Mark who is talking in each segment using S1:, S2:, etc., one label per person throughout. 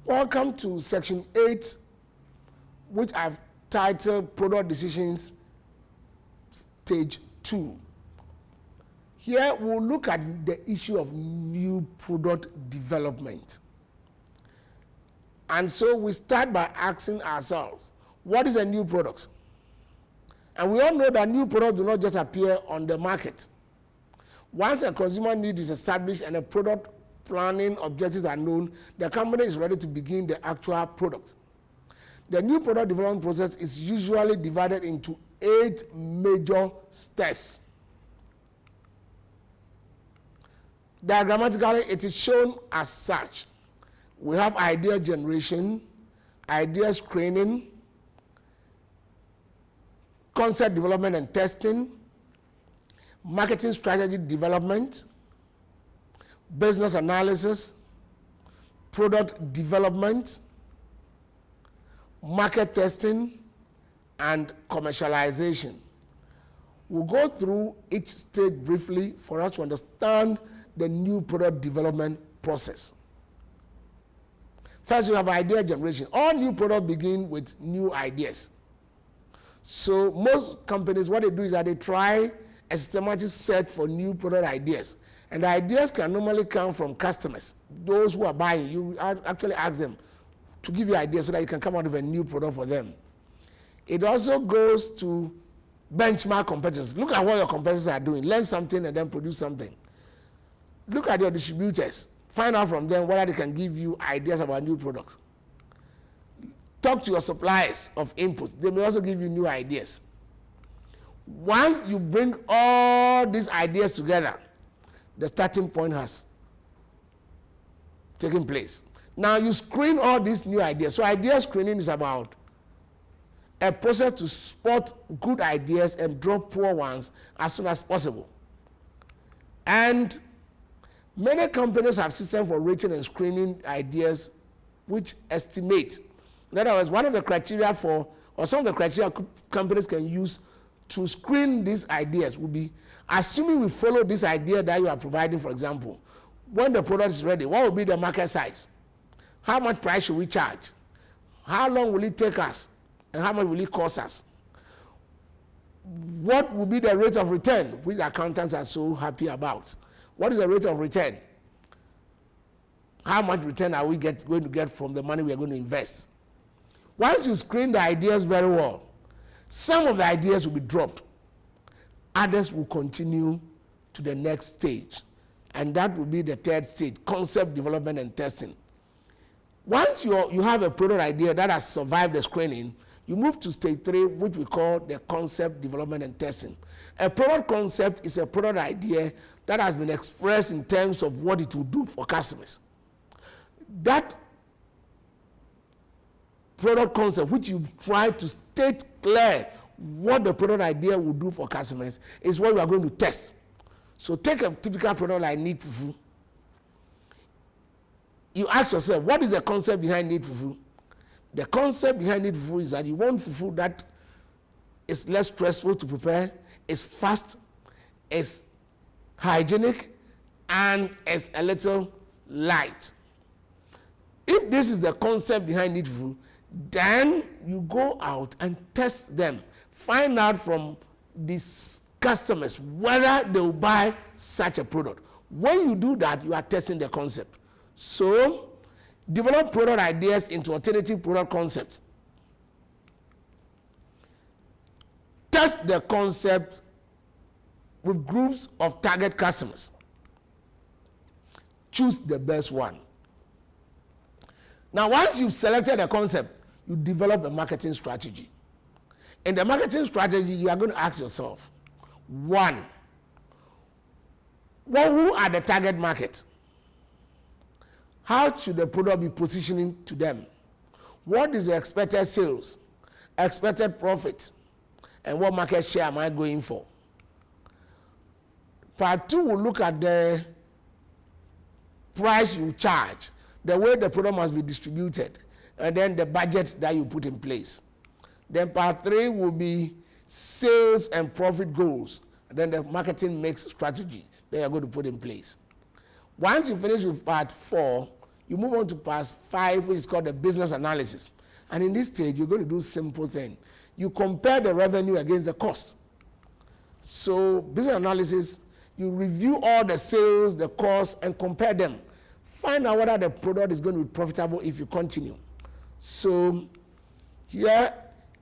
S1: Welcome to section 8, which I've titled Product Decisions Stage 2. Here we'll look at the issue of new product development. And so we start by asking ourselves, what is a new product? And we all know that new products do not just appear on the market. Once a consumer need is established and a product planning objectives are known, the company is ready to begin the actual product. The new product development process is usually divided into 8 major steps. Diagrammatically, it is shown as such. We have idea generation, idea screening, concept development and testing, marketing strategy development, business analysis, product development, market testing, and commercialization. We'll go through each stage briefly for us to understand the new product development process. First, you have idea generation. All new products begin with new ideas. So most companies, what they do is that they try a systematic set for new product ideas. And the ideas can normally come from customers, those who are buying. You actually ask them to give you ideas so that you can come out with a new product for them. It also goes to benchmark competitors. Look at what your competitors are doing. Learn something and then produce something. Look at your distributors. Find out from them whether they can give you ideas about new products. Talk to your suppliers of inputs. They may also give you new ideas. Once you bring all these ideas together, the starting point has taken place. Now you screen all these new ideas. So idea screening is about a process to spot good ideas and drop poor ones as soon as possible. And many companies have systems for rating and screening ideas which estimate. In other words, one of the criteria for, or some of the criteria companies can use to screen these ideas would be, assuming we follow this idea that you are providing, for example, when the product is ready, what will be the market size? How much price should we charge? How long will it take us? And how much will it cost us? What will be the rate of return, which accountants are so happy about? What is the rate of return? How much return are we going to get from the money we are going to invest? Once you screen the ideas very well, some of the ideas will be dropped. Others will continue to the next stage. And that will be the third stage, concept development and testing. Once you have a product idea that has survived the screening, you move to stage 3, which we call the concept development and testing. A product concept is a product idea that has been expressed in terms of what it will do for customers. That product concept, which you try to state clear what the product idea will do for customers, is what you are going to test. So take a typical product like Need Fufu. You ask yourself, what is the concept behind Need Fufu? The concept behind Need Fufu is that you want fufu that is less stressful to prepare, is fast, is hygienic, and is a little light. If this is the concept behind Need Fufu, then you go out and test them. Find out from these customers whether they will buy such a product. When you do that, you are testing the concept. So, develop product ideas into alternative product concepts. Test the concept with groups of target customers. Choose the best one. Now, once you've selected a concept, you develop a marketing strategy. In the marketing strategy, you are going to ask yourself, 1, who are the target market? How should the product be positioning to them? What is the expected sales, expected profit, and what market share am I going for? Part 2 will look at the price you charge, the way the product must be distributed, and then the budget that you put in place. Then part 3 will be sales and profit goals, and then the marketing mix strategy that you're going to put in place. Once you finish with part 4, You move on to part 5, which is called the business analysis. And in this stage, you're going to do simple thing. You compare the revenue against the cost. So business analysis, you review all the sales, the costs, and compare them. Find out whether the product is going to be profitable if you continue. So here,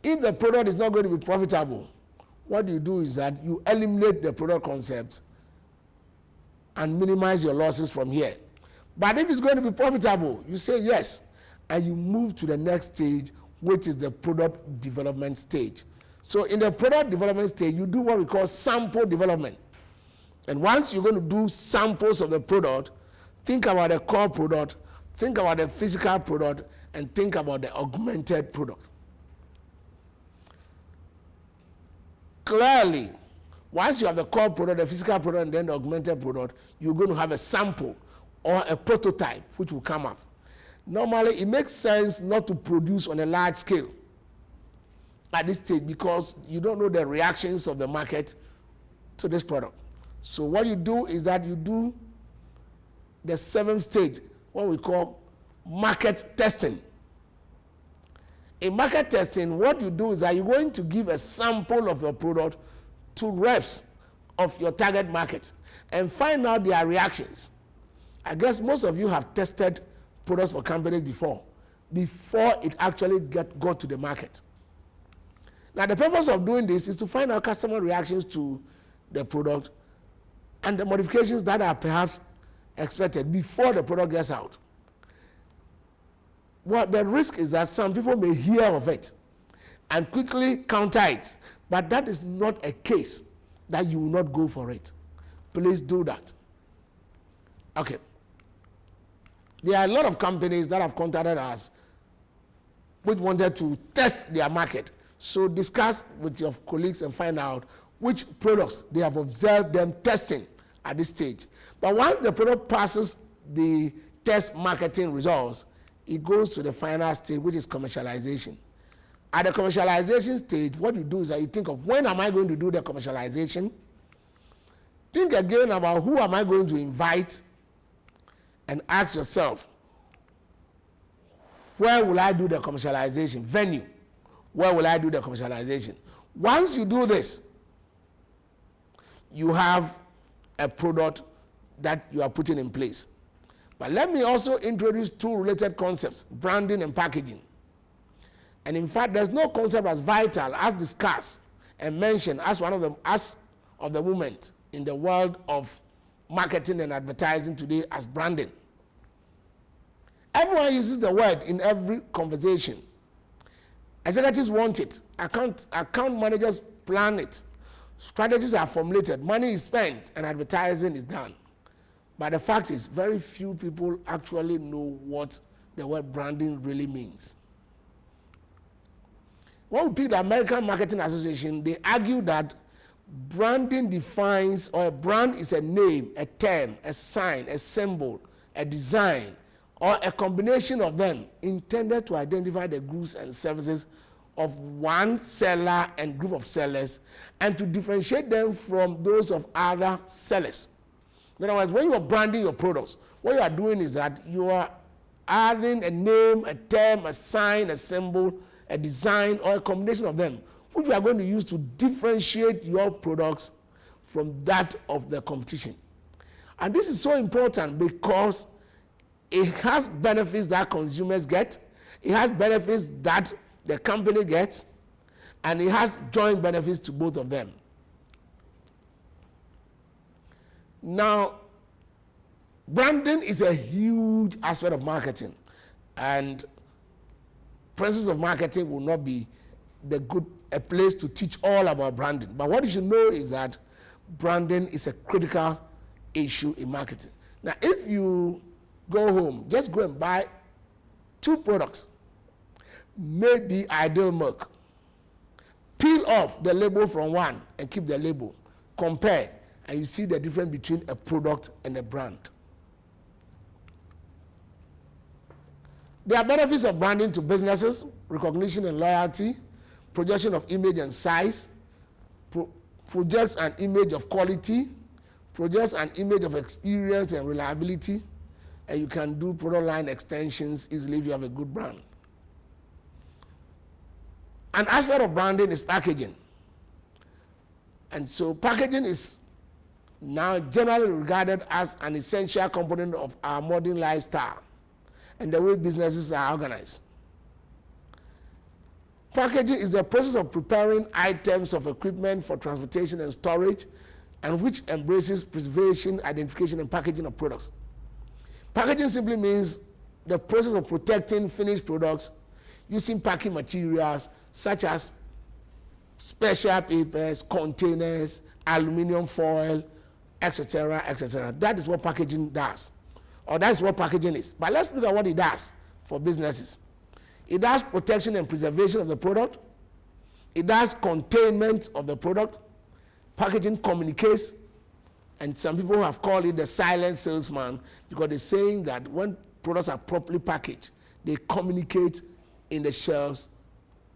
S1: if the product is not going to be profitable, what you do is that you eliminate the product concept and minimize your losses from here. But if it's going to be profitable, you say yes, and you move to the next stage, which is the product development stage. So in the product development stage, you do what we call sample development. And once you're going to do samples of the product, think about the core product, think about the physical product, and think about the augmented product. Clearly, once you have the core product, the physical product, and then the augmented product, you're going to have a sample or a prototype which will come up. Normally, it makes sense not to produce on a large scale at this stage because you don't know the reactions of the market to this product. So what you do is that you do the 7th stage, what we call market testing. In market testing, what you do is that you're going to give a sample of your product to reps of your target market and find out their reactions. I guess most of you have tested products for companies before it actually got to the market. Now, the purpose of doing this is to find out customer reactions to the product and the modifications that are perhaps expected before the product gets out. What the risk is that some people may hear of it and quickly counter it, but that is not a case that you will not go for it. Please do that. Okay. There are a lot of companies that have contacted us which wanted to test their market. So discuss with your colleagues and find out which products they have observed them testing at this stage. But once the product passes the test marketing results, it goes to the final stage, which is commercialization. At the commercialization stage, what you do is that you think of when am I going to do the commercialization? Think again about who am I going to invite and ask yourself, where will I do the commercialization? Venue. Where will I do the commercialization? Once you do this, you have a product that you are putting in place. But let me also introduce 2 related concepts, branding and packaging. And in fact, there's no concept as vital, as discussed and mentioned as one of the of the moment in the world of marketing and advertising today as branding. Everyone uses the word in every conversation. Executives want it. Account managers plan it. Strategies are formulated. Money is spent and advertising is done. But the fact is, very few people actually know what the word branding really means. When we pick the American Marketing Association, they argue that branding defines, or a brand is a name, a term, a sign, a symbol, a design, or a combination of them intended to identify the goods and services of one seller and group of sellers and to differentiate them from those of other sellers. In other words, when you are branding your products, what you are doing is that you are adding a name, a term, a sign, a symbol, a design, or a combination of them, which you are going to use to differentiate your products from that of the competition. And this is so important because it has benefits that consumers get, it has benefits that the company gets, and it has joint benefits to both of them. Now, branding is a huge aspect of marketing, and principles of marketing will not be a place to teach all about branding. But what you should know is that branding is a critical issue in marketing. Now, if you go home, just go and buy 2 products, maybe Ideal Milk. Peel off the label from one and keep the label. Compare, and you see the difference between a product and a brand. There are benefits of branding to businesses: recognition and loyalty, projection of image and size, projects an image of quality, projects an image of experience and reliability, and you can do product line extensions easily if you have a good brand. An aspect of branding is packaging. And so packaging is now generally regarded as an essential component of our modern lifestyle and the way businesses are organized. Packaging is the process of preparing items of equipment for transportation and storage, and which embraces preservation, identification, and packaging of products. Packaging simply means the process of protecting finished products using packing materials such as special papers, containers, aluminum foil, etc., etc. That is what packaging does, or that's what packaging is. But let's look at what it does for businesses. It does protection and preservation of the product. It does containment of the product. Packaging communicates, and some people have called it the silent salesman, because they're saying that when products are properly packaged, they communicate in the shelves,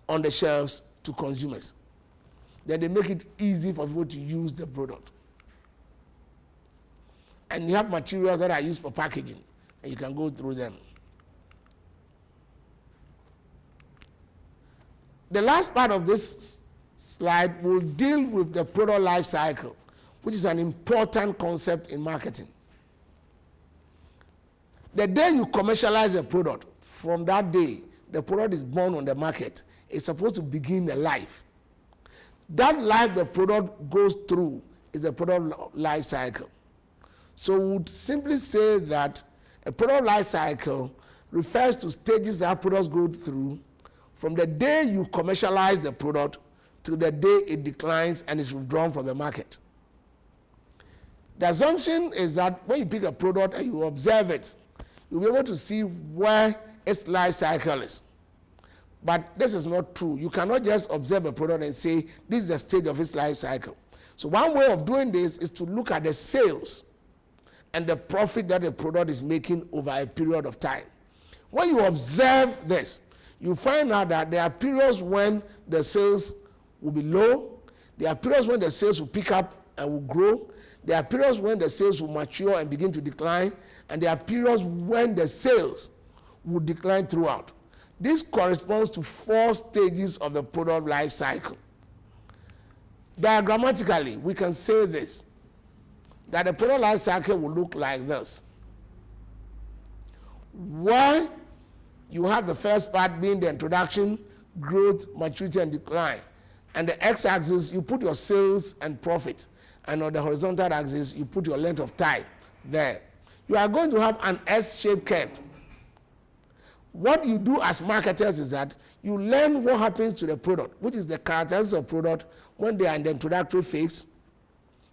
S1: on the shelves to consumers. Then they make it easy for people to use the product. And you have materials that are used for packaging, and you can go through them. The last part of this slide will deal with the product life cycle, which is an important concept in marketing. The day you commercialize a product, from that day, the product is born on the market. It's supposed to begin a life. That life the product goes through is the product life cycle. So we would simply say that a product life cycle refers to stages that products go through from the day you commercialize the product to the day it declines and is withdrawn from the market. The assumption is that when you pick a product and you observe it, you'll be able to see where its life cycle is. But this is not true. You cannot just observe a product and say, this is the stage of its life cycle. So one way of doing this is to look at the sales and the profit that the product is making over a period of time. When you observe this, you find out that there are periods when the sales will be low, there are periods when the sales will pick up and will grow, there are periods when the sales will mature and begin to decline, and there are periods when the sales will decline throughout. This corresponds to 4 stages of the product life cycle. Diagrammatically, we can say this, that the product life cycle will look like this. Where you have the first part being the introduction, growth, maturity, and decline. And the x-axis, you put your sales and profit. And on the horizontal axis, you put your length of time there. You are going to have an S-shaped curve. What you do as marketers is that you learn what happens to the product, which is the characteristics of product when they are in the introductory phase,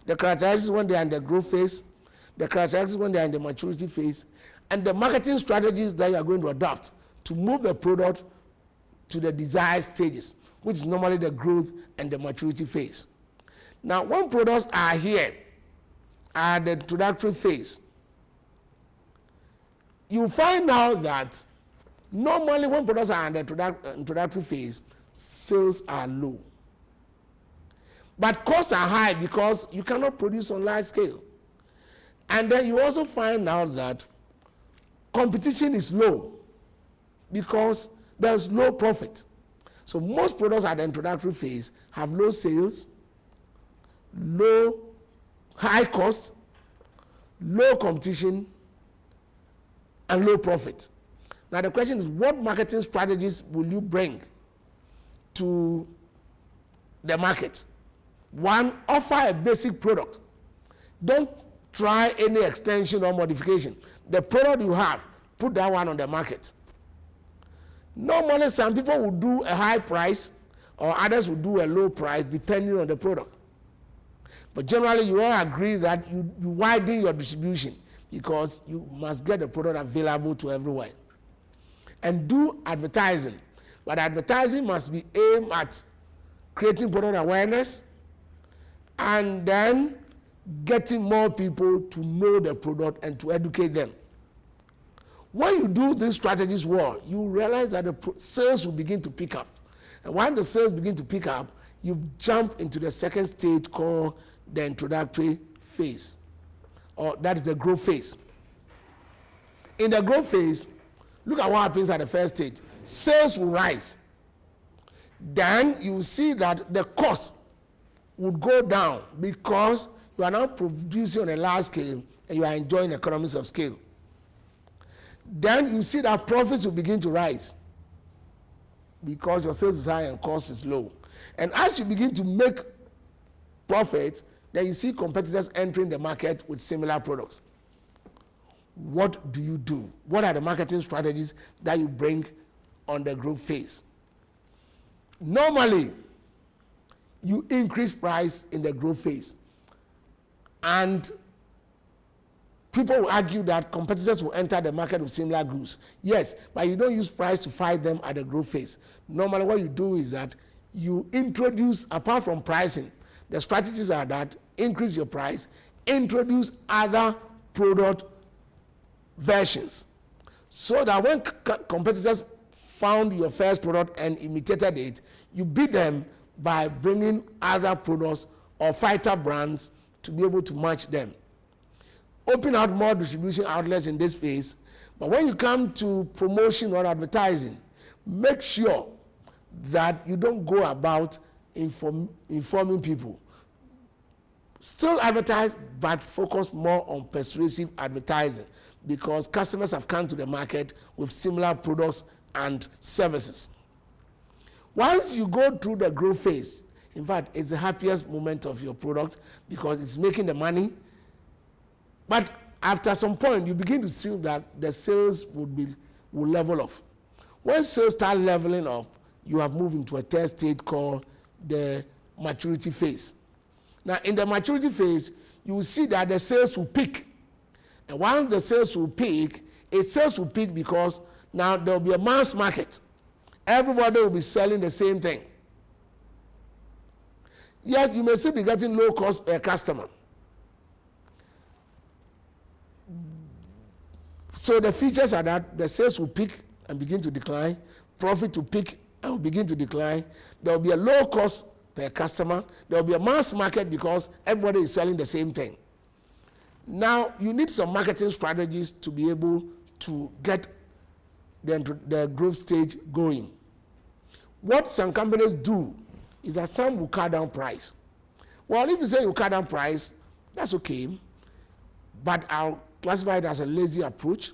S1: the characteristics when they are in the growth phase, the characteristics when they are in the maturity phase, and the marketing strategies that you are going to adopt to move the product to the desired stages, which is normally the growth and the maturity phase. Now, when products are here at the introductory phase, you find out that normally when products are in the introductory phase, sales are low. But costs are high because you cannot produce on large scale. And then you also find out that competition is low because there's low profit. So most products at the introductory phase have low sales, high cost, low competition, and low profit. Now the question is, what marketing strategies will you bring to the market? One, offer a basic product. Don't try any extension or modification. The product you have, put that one on the market. Normally, some people will do a high price, or others will do a low price, depending on the product. But generally, you all agree that you widen your distribution because you must get the product available to everyone. And do advertising. But advertising must be aimed at creating product awareness and then getting more people to know the product and to educate them. When you do these strategies well, you realize that the sales will begin to pick up. And when the sales begin to pick up, you jump into the second stage called the introductory phase, or that is the growth phase. in the growth phase, look at what happens at the first stage. Sales will rise. Then you will see that the cost would go down because you are now producing on a large scale and you are enjoying economies of scale. Then you see that profits will begin to rise because your sales is high and cost is low. And as you begin to make profits, then you see competitors entering the market with similar products. What do you do? What are the marketing strategies that you bring on the growth phase? Normally, you increase price in the growth phase. And people will argue that competitors will enter the market with similar goods. Yes, but you don't use price to fight them at the growth phase. Normally, what you do is that you introduce, apart from pricing, the strategies are that increase your price, introduce other product versions, so that when competitors found your first product and imitated it, you beat them by bringing other products or fighter brands to be able to match them. Open out more distribution outlets in this phase, but when you come to promotion or advertising, make sure that you don't go about informing people. Still advertise, but focus more on persuasive advertising, because customers have come to the market with similar products and services. Once you go through the growth phase, in fact, it's the happiest moment of your product because it's making the money. But after some point, you begin to see that the sales will level off. When sales start leveling up, you have moved into a third stage called the maturity phase. Now, in the maturity phase, you will see that the sales will peak. And once the sales will peak, sales will peak because now there will be a mass market. Everybody will be selling the same thing. Yes, you may still be getting low cost per customer. So the features are that the sales will peak and begin to decline, profit will peak and will begin to decline. There will be a low cost per customer. There will be a mass market because everybody is selling the same thing. Now, you need some marketing strategies to be able to get the growth stage going. What some companies do is that some will cut down price. Well, if you say you cut down price, that's okay, but I'll classify it as a lazy approach.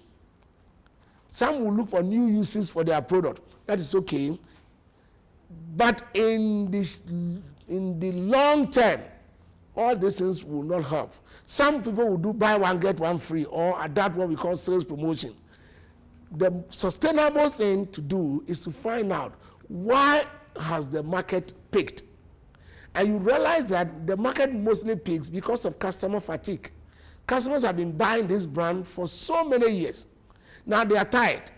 S1: Some will look for new uses for their product. That is okay. But in the long term, all these things will not help. Some people will do buy one, get one free, or adapt what we call sales promotion. The sustainable thing to do is to find out why has the market peaked. And you realize that the market mostly peaks because of customer fatigue. Customers have been buying this brand for so many years. Now they are tired.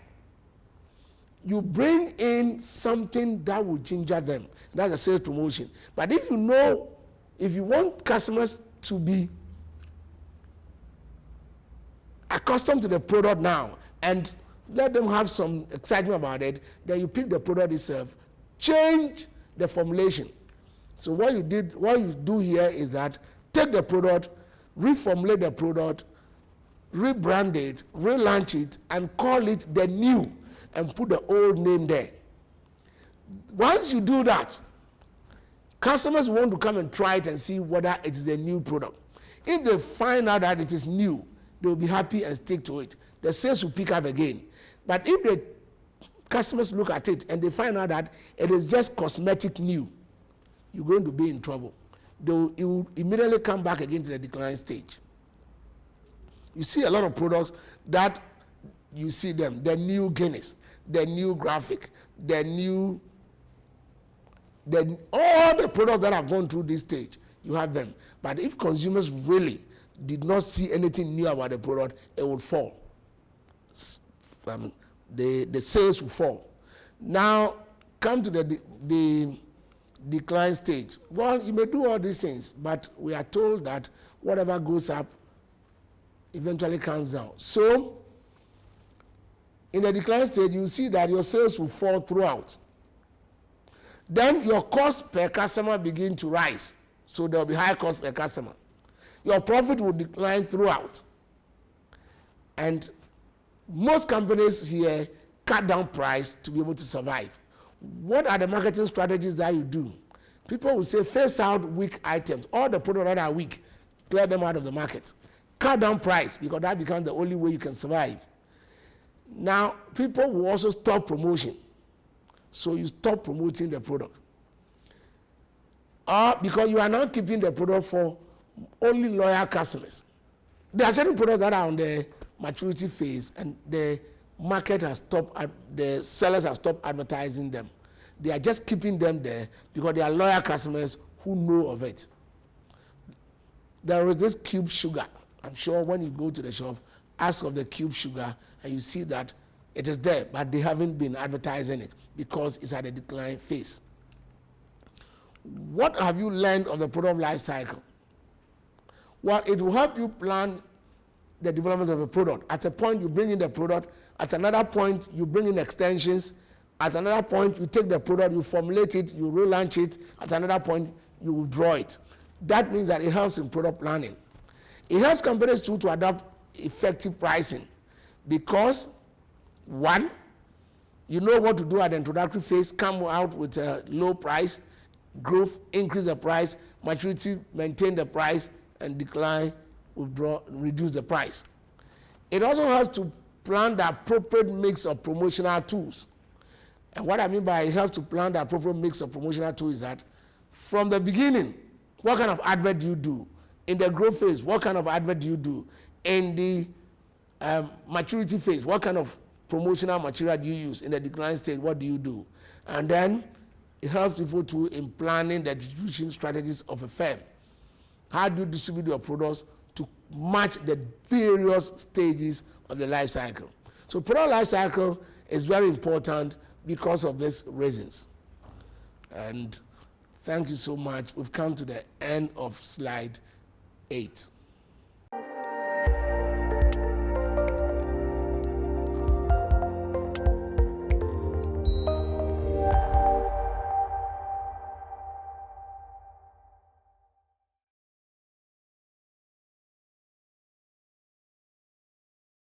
S1: You bring in something that will ginger them. That's a sales promotion. But if you want customers to be accustomed to the product now and let them have some excitement about it, then you pick the product itself, change the formulation. So what you do here is that take the product, reformulate the product, rebrand it, relaunch it, and call it the new, and put the old name there. Once you do that, customers want to come and try it and see whether it is a new product. If they find out that it is new, they will be happy and stick to it. The sales will pick up again. But if the customers look at it and they find out that it is just cosmetic new, you're going to be in trouble. It will immediately come back again to the decline stage. You see a lot of products that you see them, the new Guinness, the new graphic, all the products that have gone through this stage, you have them. But if consumers really did not see anything new about the product, it would fall. The sales will fall. Now, come to the decline stage. Well, you may do all these things, but we are told that whatever goes up eventually comes down. So, in the decline stage, you see that your sales will fall throughout. Then your cost per customer begin to rise. So there will be high cost per customer. Your profit will decline throughout. And most companies here cut down price to be able to survive. What are the marketing strategies that you do? People will say, phase out weak items. All the products that are weak, clear them out of the market. Cut down price, because that becomes the only way you can survive. Now, people will also stop promotion. So you stop promoting the product. Because you are now keeping the product for only loyal customers. There are certain products that are on the maturity phase, and the market has stopped, the sellers have stopped advertising them. They are just keeping them there because they are loyal customers who know of it. There is this cube sugar. I'm sure when you go to the shop, ask of the cube sugar, and you see that it is there, but they haven't been advertising it because it's at a decline phase. What have you learned of the product life cycle? Well, it will help you plan the development of a product. At a point, you bring in the product. At another point, you bring in extensions. At another point, you take the product, you formulate it, you relaunch it. At another point, you withdraw it. That means that it helps in product planning. It helps companies too to adopt effective pricing because, one, you know what to do at the introductory phase, come out with a low price, growth, increase the price, maturity, maintain the price, and decline, withdraw, reduce the price. It also helps to plan the appropriate mix of promotional tools. And what I mean by it helps to plan the appropriate mix of promotional tools is that from the beginning, what kind of advert do you do? In the growth phase, what kind of advert do you do? In the maturity phase, what kind of promotional material do you use? In the decline stage, what do you do? And then it helps people to in planning the distribution strategies of a firm. How do you distribute your products to match the various stages of the life cycle? So product life cycle is very important because of these reasons. And thank you so much. We've come to the end of slide 8.